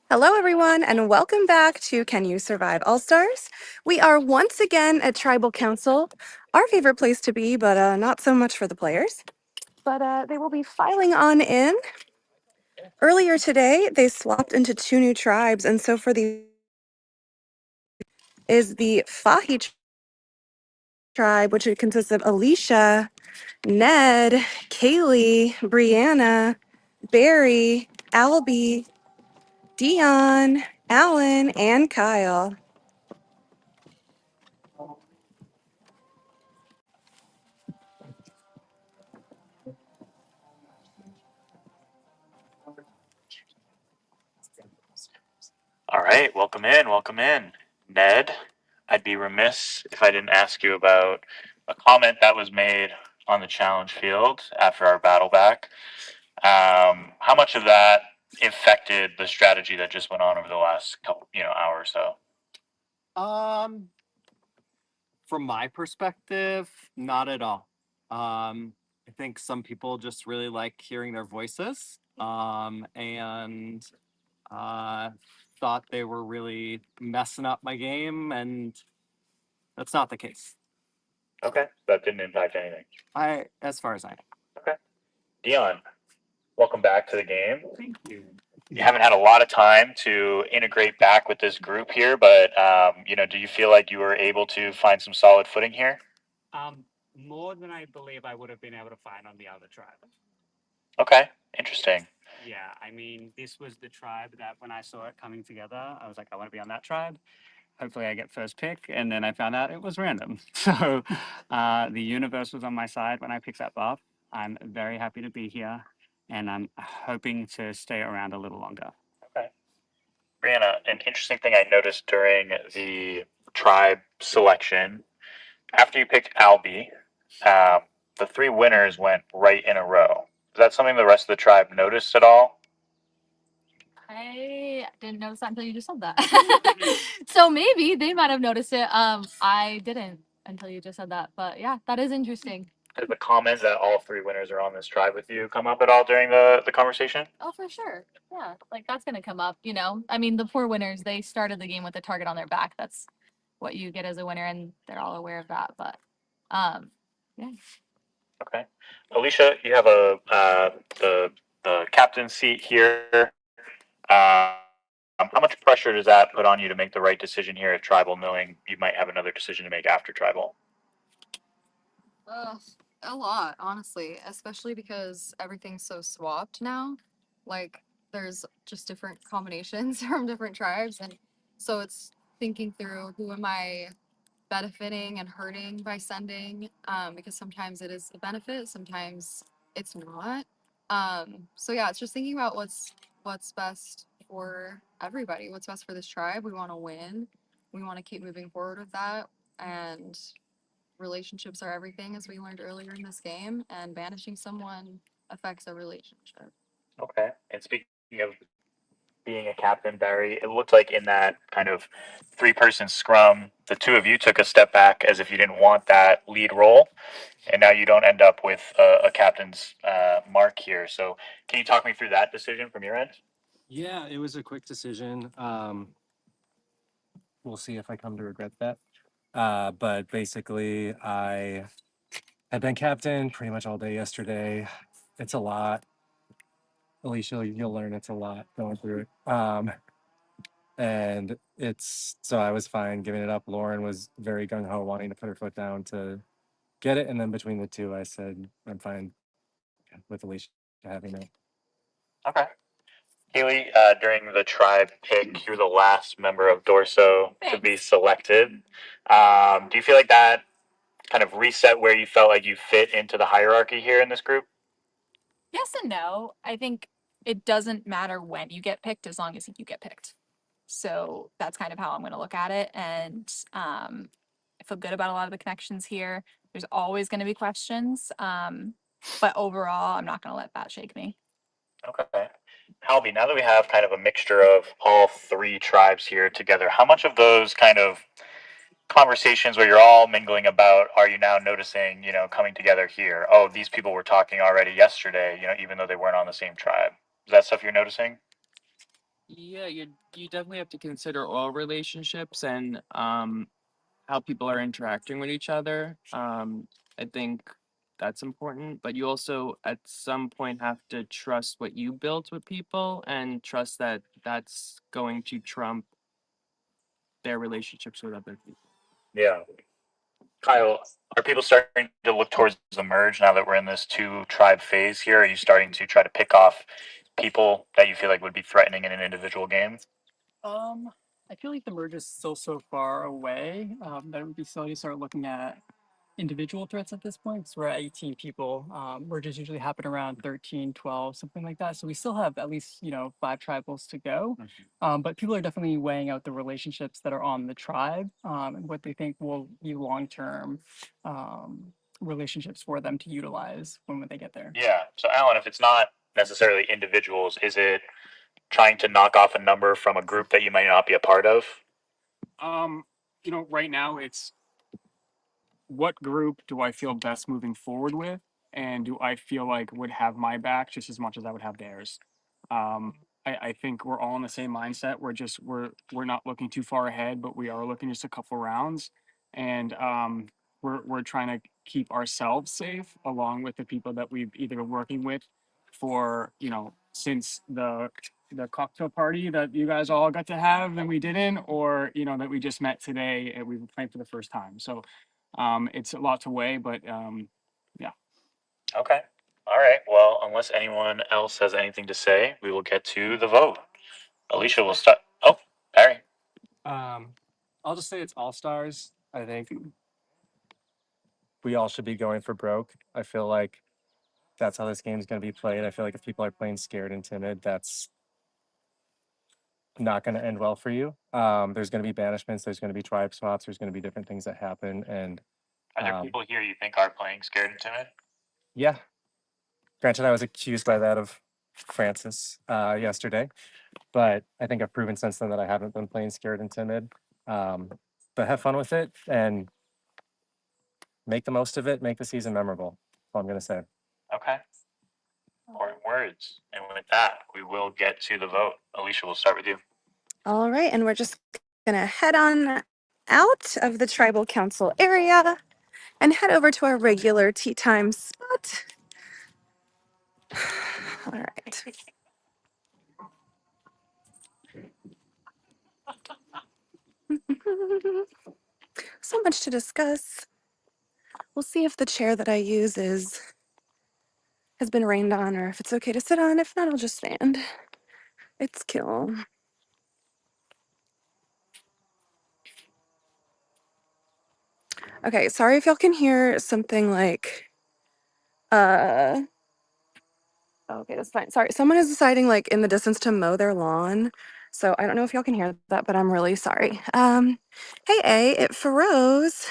Hello, everyone, and welcome back to Can You Survive All Stars? We are once again at Tribal Council, our favorite place to be, but not so much for the players. But they will be filing on in. Earlier today, they swapped into two new tribes, and so for the is the Fahi tribe, which consists of Alicia, Ned, Kaylee, Brianna, Barry, Albie, Dion, Alan, and Kyle. All right, welcome in, welcome in. Ned, I'd be remiss if I didn't ask you about a comment that was made on the challenge field after our battle back. How much of that affected the strategy that just went on over the last couple, hour or so? Um, from my perspective, not at all. I think some people just really like hearing their voices. And thought they were really messing up my game, and that's not the case. Okay, that didn't impact anything. As far as I know. Okay, Dion, welcome back to the game. Thank you. You haven't had a lot of time to integrate back with this group here, but do you feel like you were able to find some solid footing here? More than I believe I would have been able to find on the other tribe. Okay, interesting. Yeah, I mean, this was the tribe that when I saw it coming together, I was like, I want to be on that tribe. Hopefully, I get first pick. And then I found out it was random. So the universe was on my side when I picked that buff. I'm very happy to be here, and I'm hoping to stay around a little longer. Okay. Brianna, an interesting thing I noticed during the tribe selection, after you picked Albie, um, the three winners went right in a row. Is that something the rest of the tribe noticed at all? I didn't notice that until you just said that. So maybe they might have noticed it. I didn't until you just said that. But yeah, that is interesting. Did the comment that all three winners are on this tribe with you come up at all during the conversation? Oh, for sure. Yeah, like that's gonna come up. I mean, the poor winners, they started the game with a target on their back. That's what you get as a winner, and they're all aware of that. But yeah. Okay. Alicia, you have the captain seat here. How much pressure does that put on you to make the right decision here at Tribal, knowing you might have another decision to make after Tribal? A lot, honestly, especially because everything's so swapped now. Like, there's just different combinations from different tribes, and so it's thinking through who am I benefiting and hurting by sending, because sometimes it is a benefit, sometimes it's not. So yeah, it's just thinking about what's best for everybody, what's best for this tribe. We want to win, we want to keep moving forward with that, and relationships are everything, as we learned earlier in this game, and banishing someone affects a relationship. Okay. And speaking of being a captain, Barry, it looked like in that kind of three-person scrum, the two of you took a step back as if you didn't want that lead role, and now you don't end up with a captain's mark here. So, can you talk me through that decision from your end? Yeah, it was a quick decision. We'll see if I come to regret that. But basically, I had been captain pretty much all day yesterday. It's a lot. Alicia, you'll learn it's a lot going through it. And it's so I was fine giving it up. Lauren was very gung ho, wanting to put her foot down to get it. And then between the two, I said, I'm fine with Alicia having it. Okay. Haley, during the tribe pick, you're the last member of Dorso to be selected. Do you feel like that kind of reset where you felt like you fit into the hierarchy here in this group? Yes and no. I think it doesn't matter when you get picked as long as you get picked. So that's kind of how I'm going to look at it. And I feel good about a lot of the connections here. There's always going to be questions. But overall, I'm not going to let that shake me. Okay. Albie, now that we have kind of a mixture of all three tribes here together, how much of those kind of conversations where you're all mingling about are you now noticing, coming together here? Oh, these people were talking already yesterday, even though they weren't on the same tribe. Is that stuff you're noticing? Yeah, you definitely have to consider all relationships and how people are interacting with each other. I think that's important, but you also at some point have to trust what you built with people and trust that that's going to trump their relationships with other people. Yeah. Kyle, are people starting to look towards the merge now that we're in this two tribe phase here? Are you starting to try to pick off people that you feel like would be threatening in an individual game? I feel like the merge is still so far away that it would be silly to start looking at individual threats at this point. So we're at 18 people. Merges usually happen around 13, 12, something like that. So we still have at least, 5 tribals to go. But people are definitely weighing out the relationships that are on the tribe and what they think will be long-term relationships for them to utilize when they get there. Yeah. So, Alan, if it's not necessarily individuals, is it trying to knock off a number from a group that you might not be a part of? Right now it's what group do I feel best moving forward with, and do I feel like would have my back just as much as I would have theirs. I think we're all in the same mindset. We're not looking too far ahead, but we are looking just a couple rounds, and we're trying to keep ourselves safe along with the people that we've either been working with for since the cocktail party that you guys all got to have and we didn't, or that we just met today and we were playing for the first time. So it's a lot to weigh, but yeah. Okay. All right. Well, unless anyone else has anything to say, we will get to the vote. Alicia will start. Oh, Barry. I'll just say it's all stars. I think we all should be going for broke. I feel like that's how this game is going to be played. I feel like if people are playing scared and timid, that's not going to end well for you. There's going to be banishments. There's going to be tribe swaps. There's going to be different things that happen. And Are there people here you think are playing scared and timid? yeah, granted, I was accused by that of Francis yesterday, but I think I've proven since then that I haven't been playing scared and timid. But have fun with it and make the most of it. Make the season memorable. That's all I'm going to say. Okay. Important words. And with that, we will get to the vote. Alicia, we'll start with you. All right, and we're just gonna head on out of the tribal council area and head over to our regular tea time spot. All right. So much to discuss. We'll see if the chair that I use has been rained on or if it's okay to sit on. If not, I'll just stand. It's cool. Okay, sorry if y'all can hear something like okay, that's fine. Sorry, someone is deciding like in the distance to mow their lawn. So I don't know if y'all can hear that, but I'm really sorry. Hey A, it froze.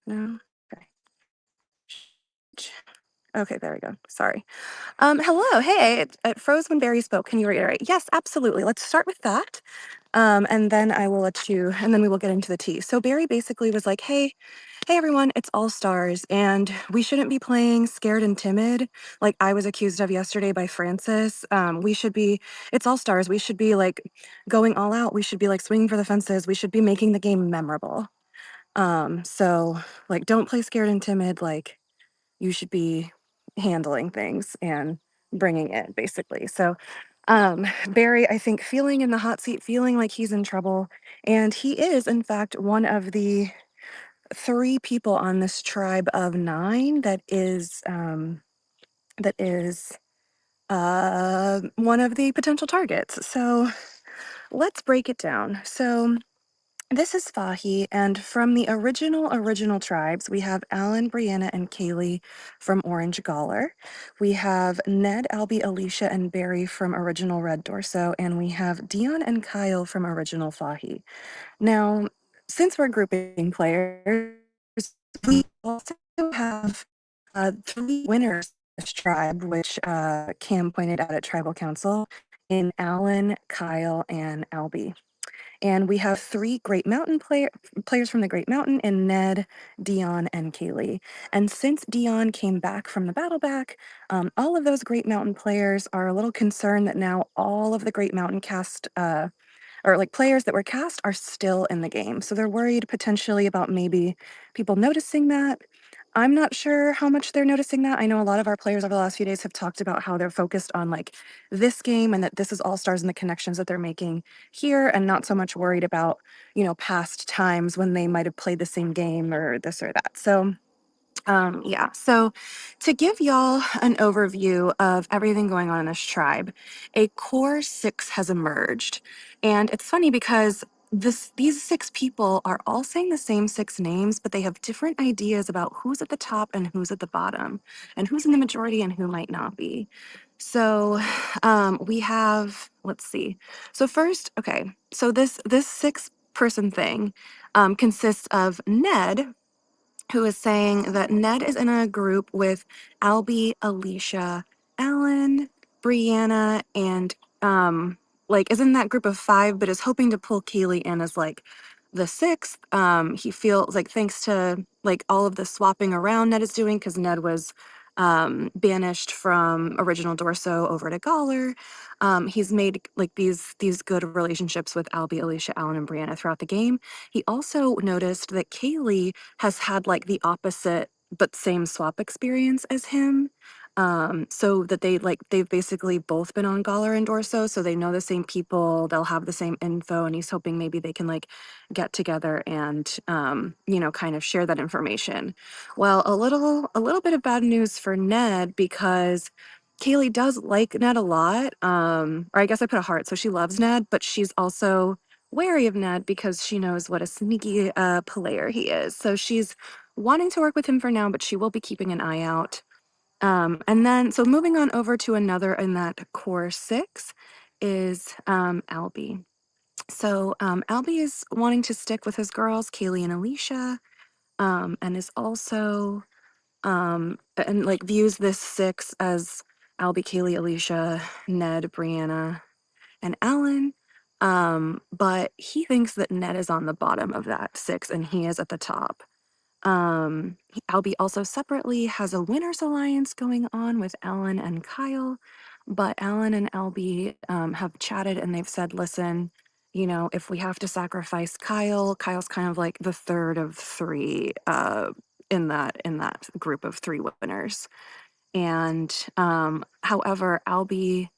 No. Okay. Okay, there we go. Sorry. Hello. Hey, it froze when Barry spoke. Can you reiterate? Yes, absolutely. Let's start with that. And then I will let you, and then we will get into the tea. So Barry basically was like, hey everyone, it's all stars, and we shouldn't be playing scared and timid like I was accused of yesterday by Francis. It's all stars. We should be like going all out. We should be like swinging for the fences. We should be making the game memorable. So like, don't play scared and timid. Like, you should be handling things and bringing it basically. So Barry, I think, feeling in the hot seat, feeling like he's in trouble, and he is in fact one of the 3 people on this tribe of 9 that is one of the potential targets. So let's break it down. So this is Fahi, and from the original tribes, we have Alan, Brianna, and Kaylee from Orange Galler. We have Ned, Albie, Alicia, and Barry from original Red Dorso, and we have Dion and Kyle from original Fahi. Now, since we're grouping players, we also have 3 winners of this tribe, which Cam pointed out at Tribal Council, in Alan, Kyle, and Albie. And we have three Great Mountain players from the Great Mountain in Ned, Dion, and Kaylee. And since Dion came back from the battle back, all of those Great Mountain players are a little concerned that now all of the Great Mountain cast or like players that were cast are still in the game. So they're worried potentially about maybe people noticing that. I'm not sure how much they're noticing that. I know a lot of our players over the last few days have talked about how they're focused on like this game and that this is All Stars and the connections that they're making here and not so much worried about, past times when they might have played the same game or this or that. So yeah, so to give y'all an overview of everything going on in this tribe, a core six has emerged. And it's funny because these six people are all saying the same six names, but they have different ideas about who's at the top and who's at the bottom, and who's in the majority and who might not be. So we have, let's see. So first, okay, so this six person thing consists of Ned, who is saying that Ned is in a group with Albie, Alicia, Ellen, Brianna, and like is in that group of five, but is hoping to pull Kaylee in as like the sixth. He feels like thanks to like all of the swapping around Ned is doing because Ned was banished from original Dorso over to Galler. He's made like these good relationships with Albie, Alicia, Ellen, and Brianna throughout the game. He also noticed that Kaylee has had like the opposite but same swap experience as him. So that they've basically both been on Galler and Dorso, so they know the same people, they'll have the same info, and he's hoping maybe they can like get together and kind of share that information. Well, a little bit of bad news for Ned because Kaylee does like Ned a lot. Or I guess I put a heart, so she loves Ned, but she's also wary of Ned because she knows what a sneaky player he is. So she's wanting to work with him for now, but she will be keeping an eye out. And then, so moving on over to another in that core six is Albie. So Albie is wanting to stick with his girls, Kaylee and Alicia, and is also and like views this six as Albie, Kaylee, Alicia, Ned, Brianna, and Alan. But he thinks that Ned is on the bottom of that six and he is at the top. Albie also separately has a winners alliance going on with Alan and Kyle, but Alan and Albie have chatted and they've said, listen, if we have to sacrifice Kyle, Kyle's kind of like the third of three in that group of three winners. And however, Albie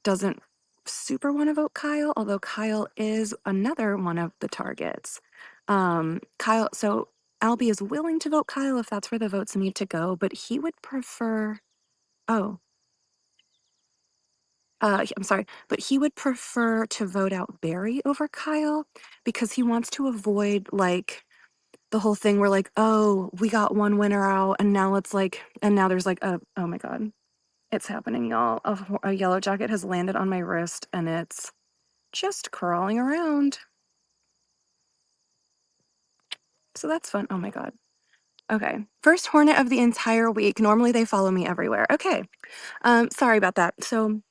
doesn't super want to vote Kyle, although Kyle is another one of the targets. So Albie is willing to vote Kyle if that's where the votes need to go, but he would prefer. Oh, I'm sorry, but he would prefer to vote out Barry over Kyle because he wants to avoid like the whole thing where like, oh, we got one winner out, and now there's like a, oh my god, it's happening, y'all. A yellow jacket has landed on my wrist, and it's just crawling around. So that's fun. Oh my god. Okay. First hornet of the entire week. Normally they follow me everywhere. Okay. Sorry about that. So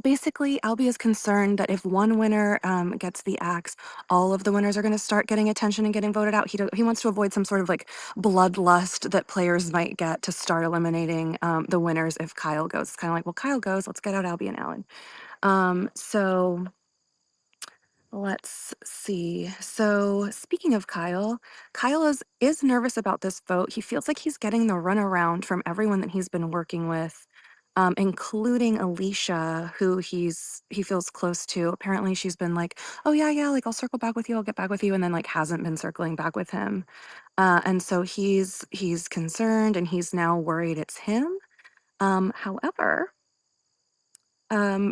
basically, Albie is concerned that if one winner gets the axe, all of the winners are going to start getting attention and getting voted out. He wants to avoid some sort of like bloodlust that players might get to start eliminating the winners if Kyle goes. It's kind of like, well, Kyle goes, let's get out Albie and Alan. So let's see. So speaking of Kyle, Kyle is nervous about this vote. He feels like he's getting the runaround from everyone that he's been working with, including Alicia, who he feels close to. Apparently, she's been like, "Oh yeah, like I'll circle back with you. I'll get back with you," and then like hasn't been circling back with him. And so he's concerned, and he's now worried it's him. However,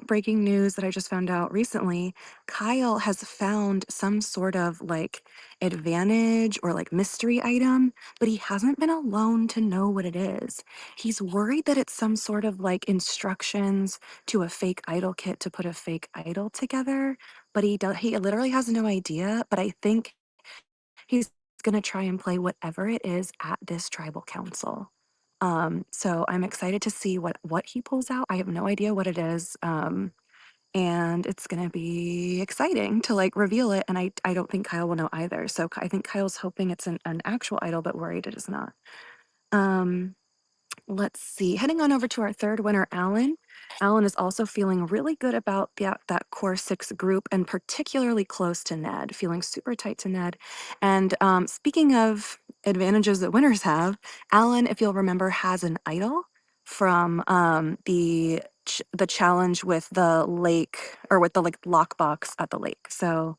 breaking news that I just found out recently, Kyle has found some sort of like advantage or like mystery item, but he hasn't been alone to know what it is. He's worried that it's some sort of like instructions to a fake idol kit to put a fake idol together, but he literally has no idea, but I think he's going to try and play whatever it is at this tribal council. So I'm excited to see what he pulls out. I have no idea what it is. and it's going to be exciting to like reveal it. And I don't think Kyle will know either. So I think Kyle's hoping it's an actual idol, but worried it is not. Um, let's see. Heading on over to our third winner, Alan. Alan is also feeling really good about that core 6 group and particularly close to Ned, feeling super tight to Ned. And speaking of advantages that winners have, Alan, if you'll remember, has an idol from the challenge with the lake, or with the like lockbox at the lake. So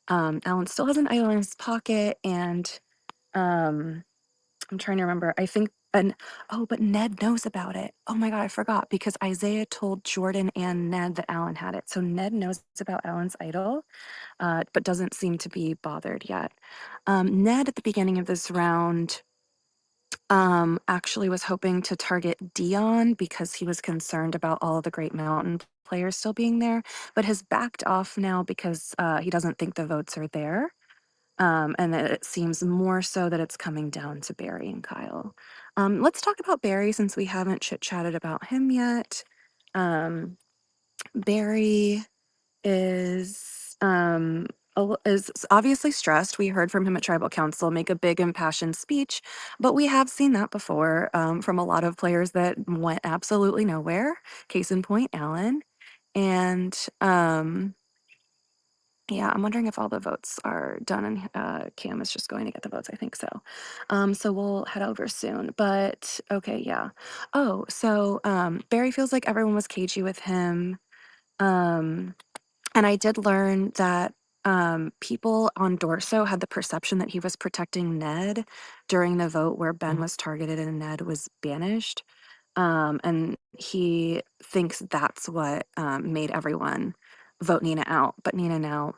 Alan still has an idol in his pocket, and um, I'm trying to remember. I think, and oh, but Ned knows about it. Oh my God, I forgot, because Isaiah told Jordan and Ned that Alan had it. So Ned knows about Alan's idol, but doesn't seem to be bothered yet. Ned, at the beginning of this round, actually was hoping to target Dion because he was concerned about all of the Great Mountain players still being there, but has backed off now because he doesn't think the votes are there. And that it seems more so that it's coming down to Barry and Kyle. Let's talk about Barry since we haven't chit chatted about him yet. Barry is is obviously stressed. We heard from him at Tribal Council make a big impassioned speech, but we have seen that before from a lot of players that went absolutely nowhere. Case in point, Alan. And yeah, I'm wondering if all the votes are done, and Cam is just going to get the votes. I think so. So we'll head over soon. But okay, yeah. Oh, so Barry feels like everyone was cagey with him. Um, and I did learn that people on Dorso had the perception that he was protecting Ned during the vote where Ben was targeted and Ned was banished. And he thinks that's what made everyone vote Nina out. But Nina now,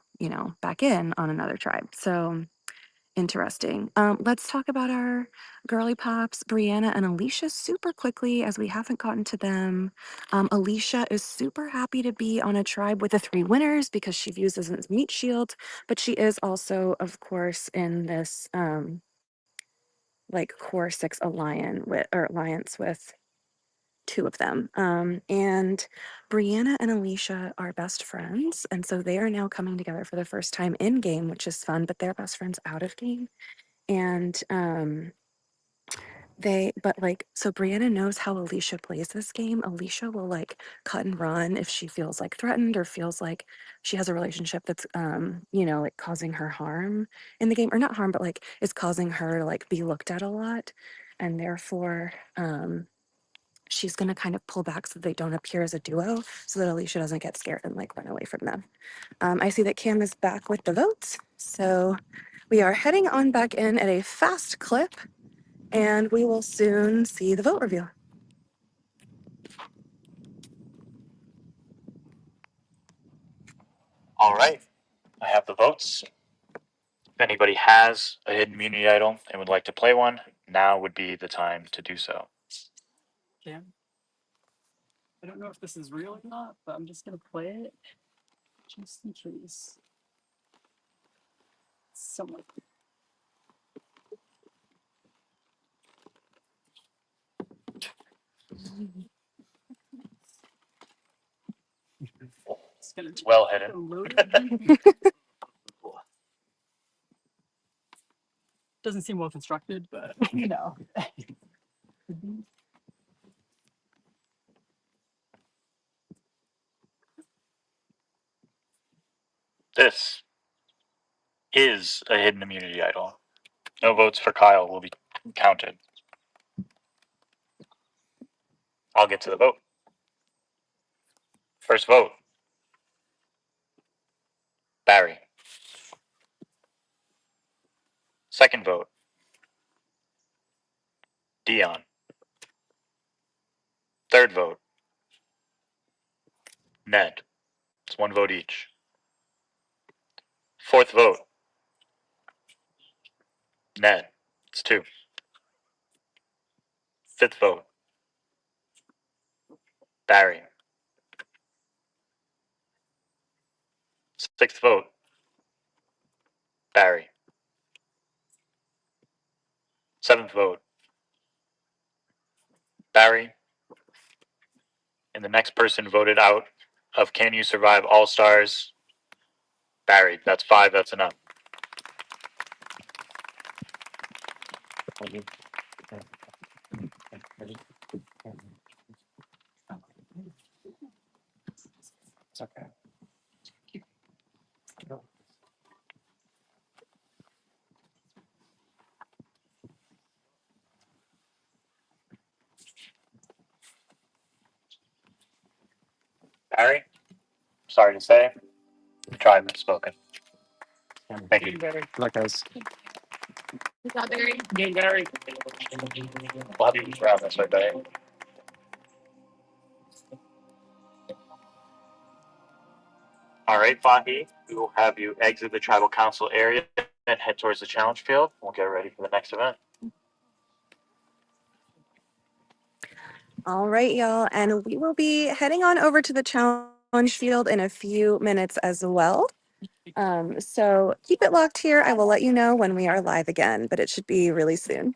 back in on another tribe. So interesting. Let's talk about our girly pops, Brianna and Alicia, super quickly, as we haven't gotten to them. Alicia is super happy to be on a tribe with the 3 winners because she views this as meat shield, but she is also, of course, in this like core 6 alliance with 2 of them. And Brianna and Alicia are best friends. And so they are now coming together for the first time in game, which is fun, but they're best friends out of game. And so Brianna knows how Alicia plays this game. Alicia will like cut and run if she feels like threatened or feels like she has a relationship that's, like causing her harm in the game, or not harm, but like is causing her to like be looked at a lot. And therefore, she's going to kind of pull back so they don't appear as a duo so that Alicia doesn't get scared and like run away from them. I see that Cam is back with the votes. So we are heading on back in at a fast clip, and we will soon see the vote reveal. All right, I have the votes. If anybody has a hidden immunity idol and would like to play one, now would be the time to do so. Cam. I don't know if this is real or not, but I'm just gonna play it just in case. Someone. It's well hidden. Doesn't seem well constructed, but This is a hidden immunity idol. No votes for Kyle will be counted. I'll get to the vote. First vote, Barry. Second vote, Dion. Third vote, Ned. It's 1 vote each. Fourth vote, Ned. It's 2. Fifth vote, Barry. Sixth vote, Barry. Seventh vote, Barry. And the next person voted out of Can You Survive All Stars. Barry, that's 5. That's enough. It's okay. Barry, sorry to say, the tribe has spoken. Thank you. Good luck, guys. Good job, Barry. We'll have you each round this way, Barry. All right, Fahi, we will have you exit the tribal council area and head towards the challenge field. We'll get ready for the next event. All right, y'all. And we will be heading on over to the challenge field in a few minutes as well. So keep it locked here. I will let you know when we are live again, but it should be really soon.